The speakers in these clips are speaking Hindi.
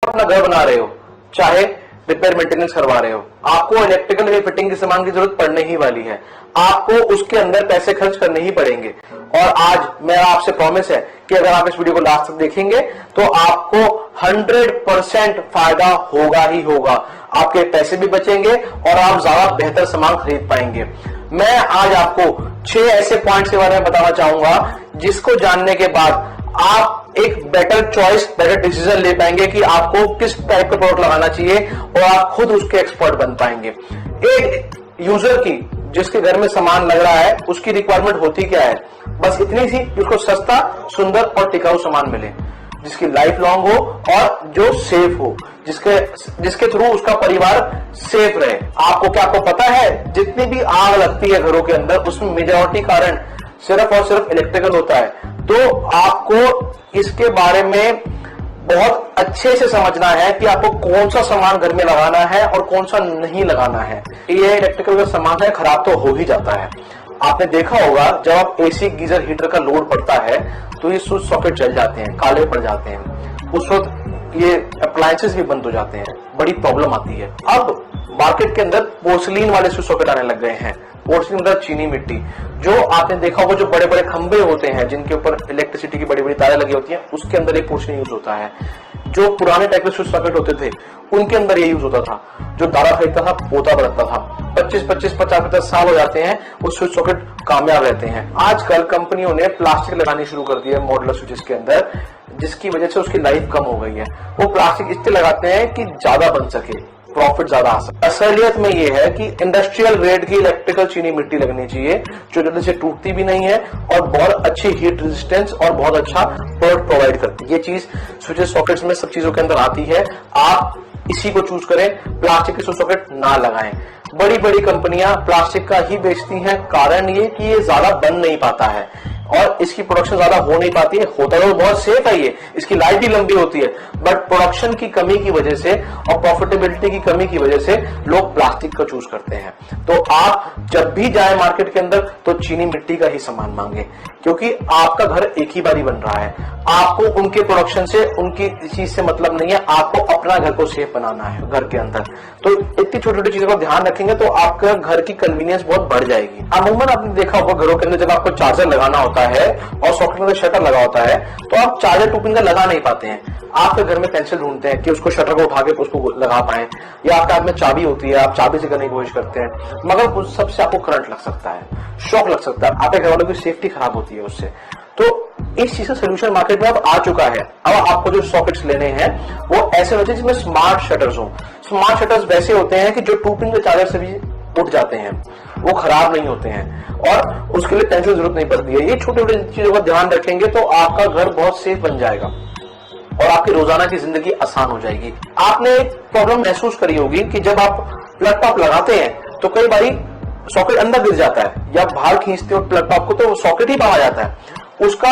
अपना घर बना रहे हो, चाहे रिपेयर मेंटेनेंस करवा रहे हो, आपको इलेक्ट्रिकल या फिटिंग के सामान की जरूरत पड़ने ही वाली है। आपको उसके अंदर पैसे खर्च करने ही पड़ेंगे। और आज मेरा आपसे प्रॉमिस है कि अगर आप इस वीडियो को लास्ट तक देखेंगे तो आपको 100% फायदा होगा ही होगा। आपके पैसे भी बचेंगे और आप ज्यादा बेहतर सामान खरीद पाएंगे। मैं आज आपको 6 ऐसे पॉइंट्स के बारे में बताना चाहूंगा जिसको जानने के बाद आप एक बेटर चॉइस, बेटर डिसीजन ले पाएंगे कि आपको किस टाइप का प्रोडक्ट लगाना चाहिए और आप खुद उसके एक्सपर्ट बन पाएंगे। एक यूजर की जिसके घर में सामान लग रहा है उसकी रिक्वायरमेंट होती क्या है? बस इतनी सी कि उसको सस्ता, सुंदर और टिकाऊ सामान मिले, जिसकी लाइफ लॉन्ग हो और जो सेफ हो, जिसके थ्रू उसका परिवार सेफ रहे। आपको पता है जितनी भी आग लगती है घरों के अंदर उसमें मेजॉरिटी कारण सिर्फ और सिर्फ इलेक्ट्रिकल होता है। तो आपको इसके बारे में बहुत अच्छे से समझना है कि आपको कौन सा सामान घर में लगाना है और कौन सा नहीं लगाना है। ये इलेक्ट्रिकल का सामान है, खराब तो हो ही जाता है। आपने देखा होगा जब आप एसी, गीजर, हीटर का लोड पड़ता है तो ये स्विच सॉकेट जल जाते हैं, काले पड़ जाते हैं, उस वक्त ये अप्लायंसेस भी बंद हो जाते हैं, बड़ी प्रॉब्लम आती है। अब मार्केट के अंदर पोर्सिलीन वाले स्विच सॉकेट आने लग गए हैं। पोर्सिलीन मतलब चीनी मिट्टी, जो आपने देखा होगा जो बड़े बड़े खंभे होते हैं जिनके ऊपर इलेक्ट्रिसिटी की बड़ी बड़ी तारें लगी होती हैं, उसके अंदर एक पोर्सिलीन यूज होता है। जो पुराने टाइप के स्विच सॉकेट होते थे उनके अंदर ये यूज होता था। जो दादा खरीदता था पोता बरतता था, 50 साल हो जाते हैं वो स्विच सॉकेट कामयाब रहते हैं। आजकल कंपनियों ने प्लास्टिक लगानी शुरू कर दी है मॉडुलर स्विचेस के अंदर, जिसकी वजह से उसकी लाइफ कम हो गई है। वो प्लास्टिक इसलिए लगाते हैं कि ज्यादा बन सके, प्रॉफिट ज्यादा आ सके। असलियत में ये है कि इंडस्ट्रियल ग्रेड की इलेक्ट्रिकल चीनी मिट्टी लगनी चाहिए जो जल्दी से टूटती भी नहीं है और बहुत अच्छी हीट रेजिस्टेंस और बहुत अच्छा प्रोडक्ट प्रोवाइड करती है। ये चीज स्विचेस सॉकेट्स में सब चीजों के अंदर आती है। आप इसी को चूज करें, प्लास्टिक के स्विच सॉकेट ना लगाएं। बड़ी बड़ी कंपनियां प्लास्टिक का ही बेचती हैं, कारण ये कि ये ज्यादा बन नहीं पाता है और इसकी प्रोडक्शन ज्यादा हो नहीं पाती है। होता तो बहुत सेफ है, ये इसकी लाइफ भी लंबी होती है, बट प्रोडक्शन की कमी की वजह से और प्रॉफिटेबिलिटी की कमी की वजह से लोग प्लास्टिक का चूज करते हैं। तो आप जब भी जाए मार्केट के अंदर तो चीनी मिट्टी का ही सामान मांगे, क्योंकि आपका घर एक ही बारी बन रहा है। आपको उनके प्रोडक्शन से, उनकी चीज से मतलब नहीं है, आपको अपना घर को सेफ बनाना है घर के अंदर। तो इतनी छोटी छोटी चीजों का ध्यान रखेंगे तो आपका घर की कन्वीनियंस बहुत बढ़ जाएगी। अमूमन आपने देखा होगा घरों के अंदर जब आपको चार्जर लगाना होता है और सॉकेट के अंदर शटर लगा होता है तो आप चार्जर 2 पिन का लगा नहीं पाते हैं। आपके घर में पेंसिल ढूंढते हैं कि उसको शटर को उठा के उसको लगा पाए, या आपके हाथ में चाबी होती है, आप चाबी से करने की कोशिश करते हैं, मगर उस सबसे आपको करंट लग सकता है, शॉक लग सकता है, आपके घर वालों की सेफ्टी खराब होती है उससे। तो इस चीज का सोल्यूशन मार्केट में अब आ चुका है। अब आपको जो सॉकेट्स लेने हैं वो ऐसे होते हैं जिसमें स्मार्ट शटर्स हो। स्मार्ट शटर्स वैसे होते हैं कि जो 2 पिन के चार्जर से भी उठ जाते हैं, वो खराब नहीं होते हैं और उसके लिए टेंशन जरूरत नहीं पड़ती है। ये छोटी छोटी चीजों का ध्यान रखेंगे तो आपका घर बहुत सेफ बन जाएगा और आपकी रोजाना की जिंदगी आसान हो जाएगी। आपने एक प्रॉब्लम महसूस करी होगी कि जब आप प्लग टॉप लगाते हैं तो कई बारी सॉकेट अंदर गिर जाता है, या बाहर खींचते हो प्लग टॉप को तो सॉकेट ही बाहर जाता है। उसका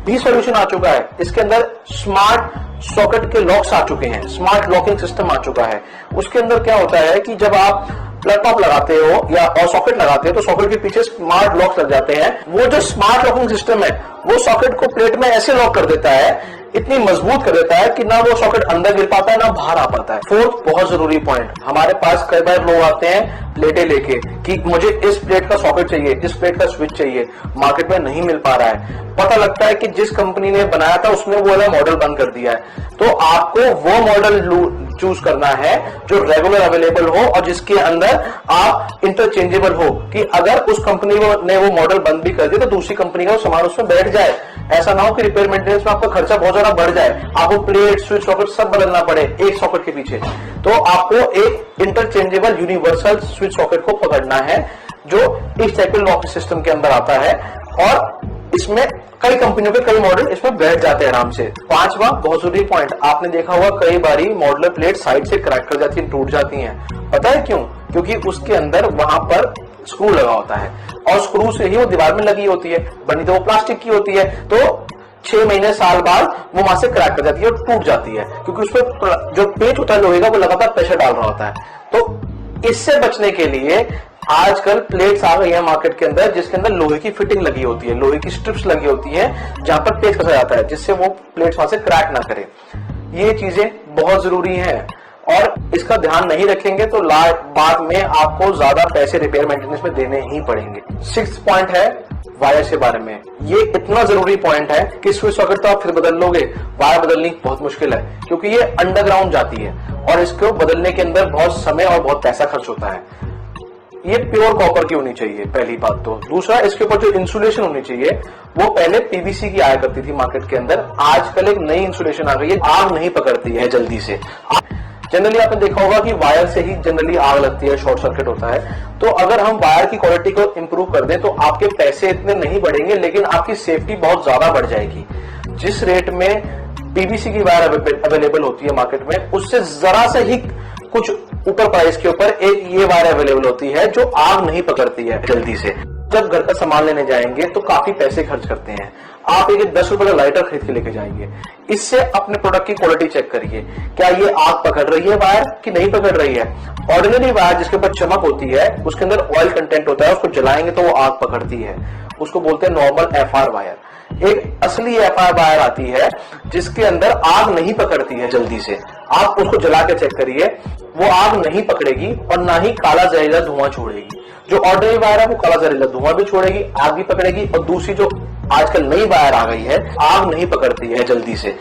भी सॉल्यूशन आ चुका है। इसके अंदर स्मार्ट सॉकेट के लॉक्स आ चुके हैं, स्मार्ट लॉकिंग सिस्टम आ चुका है। उसके अंदर क्या होता है कि जब आप प्लग टॉप लगाते हो या और सॉकेट लगाते हो तो सॉकेट के पीछे स्मार्ट लॉक्स लग जाते हैं। वो जो स्मार्ट लॉकिंग सिस्टम है वो सॉकेट को प्लेट में ऐसे लॉक कर देता है, इतनी मजबूत कर देता है कि ना वो सॉकेट अंदर गिर पाता है ना बाहर आ पाता है। फोर्थ बहुत जरूरी पॉइंट, हमारे पास कई बार लोग आते हैं प्लेटें लेके कि मुझे इस प्लेट का सॉकेट चाहिए, इस प्लेट का स्विच चाहिए, मार्केट में नहीं मिल पा रहा है। पता लगता है कि जिस कंपनी ने बनाया था उसने वो वाला मॉडल बंद कर दिया है। तो आपको वो मॉडल चूज करना है जो रेगुलर अवेलेबल हो और जिसके अंदर आप इंटरचेंजेबल हो, कि अगर उस कंपनी ने वो मॉडल बंद भी कर दिया तो दूसरी कंपनी का सामान उसमें बैठ जाए। ऐसा ना हो कि रिपेयर मेंटेनेंस में आपका खर्चा बहुत ज्यादा बढ़ जाए, आपको प्लेट, स्विच, सॉकेट सब बदलना पड़े एक सॉकेट के पीछे। तो आपको एक इंटरचेंजेबल यूनिवर्सल स्विच सॉकेट को पकड़ना है जो इस टाइप के लॉक सिस्टम के अंदर आता है और इसमें कई कंपनियों के कई मॉडल इसमें बैठ जाते हैं आराम से। 5वां बहुत जरूरी पॉइंट, आपने देखा होगा कई बारी मॉडुलर प्लेट साइड से क्रैक कर जाती है, टूट जाती हैं। पता है क्यों? क्योंकि उसके अंदर वहां पर स्क्रू लगा होता है और स्क्रू से ही वो दीवार में लगी होती है, बनी तो वो प्लास्टिक की होती है, तो 6 महीने साल बाद वो वहां से क्रैक कर जाती है और टूट जाती है, क्योंकि उसमें जो पेच होता है लोहे का वो लगातार प्रेशर डाल रहा होता है। तो इससे बचने के लिए आजकल प्लेट्स आ गई है मार्केट के अंदर जिसके अंदर लोहे की फिटिंग लगी होती है, लोहे की स्ट्रिप्स लगी होती है जहां पर पेच कसा जाता है जिससे वो प्लेट्स वहां से क्रैक ना करे। ये चीजें बहुत जरूरी हैं और इसका ध्यान नहीं रखेंगे तो बाद में आपको ज्यादा पैसे रिपेयर मेंटेनेंस में देने ही पड़ेंगे। 6th पॉइंट है वायर के बारे में। ये इतना जरूरी पॉइंट है कि स्विच सॉकेट तो आप फिर बदल लोगे, वायर बदलनी बहुत मुश्किल है क्योंकि ये अंडरग्राउंड जाती है और इसको बदलने के अंदर बहुत समय और बहुत पैसा खर्च होता है। ये प्योर कॉपर की होनी चाहिए, पहली बात तो। दूसरा, इसके ऊपर जो इंसुलेशन होनी चाहिए वो पहले पीवीसी की आया करती थी मार्केट के अंदर, आजकल एक नई इंसुलेशन आ गई है, आग नहीं पकड़ती है जल्दी से। जनरली आपने देखा होगा कि वायर से ही जनरली आग लगती है, शॉर्ट सर्किट होता है। तो अगर हम वायर की क्वालिटी को इंप्रूव कर दें तो आपके पैसे इतने नहीं बढ़ेंगे लेकिन आपकी सेफ्टी बहुत ज्यादा बढ़ जाएगी। जिस रेट में पीवीसी की वायर अवेलेबल होती है मार्केट में, उससे जरा से ही कुछ ऊपर प्राइस के ऊपर एक ये वायर अवेलेबल होती है जो आग नहीं पकड़ती है जल्दी से। जब घर का सामान लेने जाएंगे तो काफी पैसे खर्च करते हैं। आप एक 10 रुपए का लाइटर खरीद के लेके जाएंगे, इससे अपने प्रोडक्ट की क्वालिटी चेक करिए, क्या ये आग पकड़ रही है वायर कि नहीं पकड़ रही है। ऑर्डिनरी वायर जिसके ऊपर चमक होती है उसके अंदर ऑयल कंटेंट होता है, उसको जलाएंगे तो वो आग पकड़ती है, उसको बोलते हैं नॉर्मल एफआर वायर। एक असली एफआर वायर आती है जिसके अंदर आग नहीं पकड़ती है जल्दी से, आप उसको जला के चेक करिए, वो आग नहीं पकड़ेगी और ना ही काला जहरीला धुआं छोड़ेगी। जो ऑर्डिनरी वायर है वो काला जहरीला धुआं भी छोड़ेगी, आग भी पकड़ेगी। और दूसरी जो आजकल नई वायर आ गई है, आग नहीं पकड़ती है जल्दी से।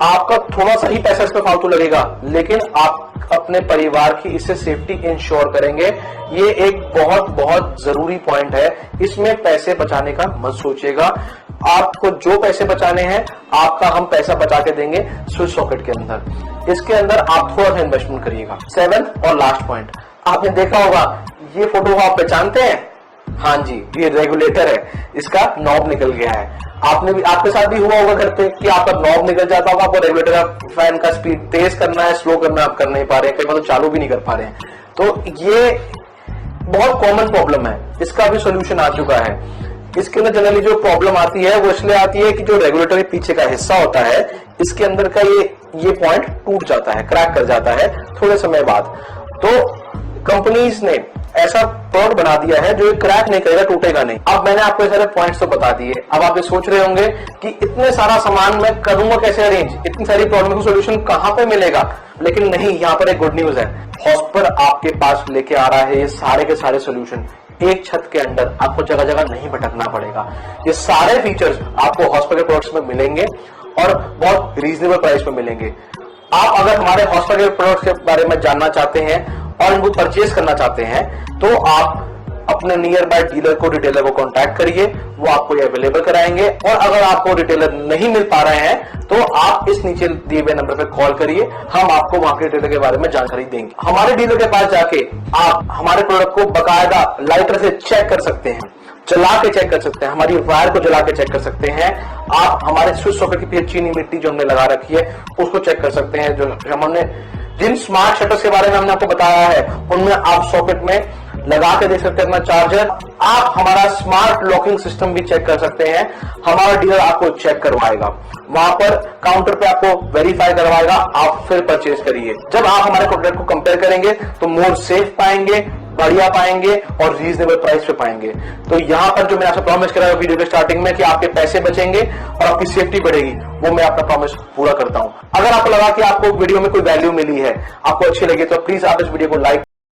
आपका थोड़ा सा ही पैसा इस पर फालतू लगेगा लेकिन आप अपने परिवार की इससे सेफ्टी इंश्योर करेंगे। ये एक बहुत बहुत जरूरी पॉइंट है, इसमें पैसे बचाने का मत सोचिएगा। आपको जो पैसे बचाने हैं आपका हम पैसा बचा के देंगे स्विच सॉकेट के अंदर, इसके अंदर आप थोड़ा सा इन्वेस्टमेंट करिएगा। 7th और लास्ट पॉइंट, आपने देखा होगा ये फोटो आप पहचानते हैं? हाँ जी, ये रेगुलेटर है, इसका नॉब निकल गया है। आपने भी, आपके साथ भी हुआ होगा घर पे कि आपका नॉब निकल जाता होगा, आपको रेगुलेटर का फैन का स्पीड तेज करना है, स्लो करना है, आप कर नहीं पा रहे हैं, कई बार तो चालू भी नहीं कर पा रहे हैं। तो ये बहुत कॉमन प्रॉब्लम है, इसका भी सोल्यूशन आ चुका है। इसके अंदर जनरली जो प्रॉब्लम आती है वो इसलिए आती है कि जो रेगुलेटर के पीछे का हिस्सा होता है इसके अंदर का ये पॉइंट टूट जाता है, क्रैक कर जाता है थोड़े समय बाद। तो कंपनीज ने ऐसा प्रोडक्ट बना दिया है जो क्रैक नहीं करेगा, टूटेगा नहीं। अब मैंने आपको ये सारे पॉइंट्स तो बता दिए, अब आप ये सोच रहे होंगे कि इतने सारा सामान मैं करूंगा कैसे अरेंज, इतनी सारी प्रॉब्लम का सोल्यूशन कहां पे मिलेगा। लेकिन नहीं, यहाँ पर एक गुड न्यूज है, हॉस्पर आपके पास लेके आ रहा है ये सारे के सारे सोल्यूशन। एक छत के अंदर आपको जगह जगह नहीं भटकना पड़ेगा, ये सारे फीचर्स आपको हॉस्पर के प्रोडक्ट्स में मिलेंगे और बहुत रीजनेबल प्राइस में मिलेंगे। आप अगर हमारे हॉस्पर के प्रोडक्ट्स के बारे में जानना चाहते हैं और इनको परचेज करना चाहते हैं तो आप अपने नियर बाय डीलर को, रिटेलर को कांटेक्ट करिए, वो आपको ये अवेलेबल कराएंगे। और अगर आपको रिटेलर नहीं मिल पा रहे हैं तो आप इस नीचे दिए हुए नंबर पे कॉल करिए, हम आपको वहां के रिटेलर के बारे में जानकारी देंगे। हमारे डीलर के पास जाके आप हमारे प्रोडक्ट को बकायदा लाइटर से चेक कर सकते हैं, जला के चेक कर सकते हैं, हमारी वायर को जला के चेक कर सकते हैं। आप हमारे स्विच सॉकेट की पीछे चीनी मिट्टी जो हमने लगा रखी है उसको चेक कर सकते हैं। जो हमने जिन स्मार्ट शटर्स के बारे में हमने आपको बताया है उनमें आप सॉकेट में लगा के देख सकते हैं अपना चार्जर। आप हमारा स्मार्ट लॉकिंग सिस्टम भी चेक कर सकते हैं, हमारा डीलर आपको चेक करवाएगा, वहां पर काउंटर पे आपको वेरीफाई करवाएगा, आप फिर परचेज करिए। जब आप हमारे प्रोडक्ट को कंपेयर करेंगे तो मोर सेफ पाएंगे, बढ़िया पाएंगे और रीजनेबल प्राइस पे पाएंगे। तो यहाँ पर जो मैंने आपसे प्रॉमिस करा वीडियो के स्टार्टिंग में कि आपके पैसे बचेंगे और आपकी सेफ्टी बढ़ेगी, वो मैं अपना प्रॉमिस पूरा करता हूँ। अगर आपको लगा कि आपको वीडियो में कोई वैल्यू मिली है, आपको अच्छी लगी, तो प्लीज आप इस वीडियो को लाइक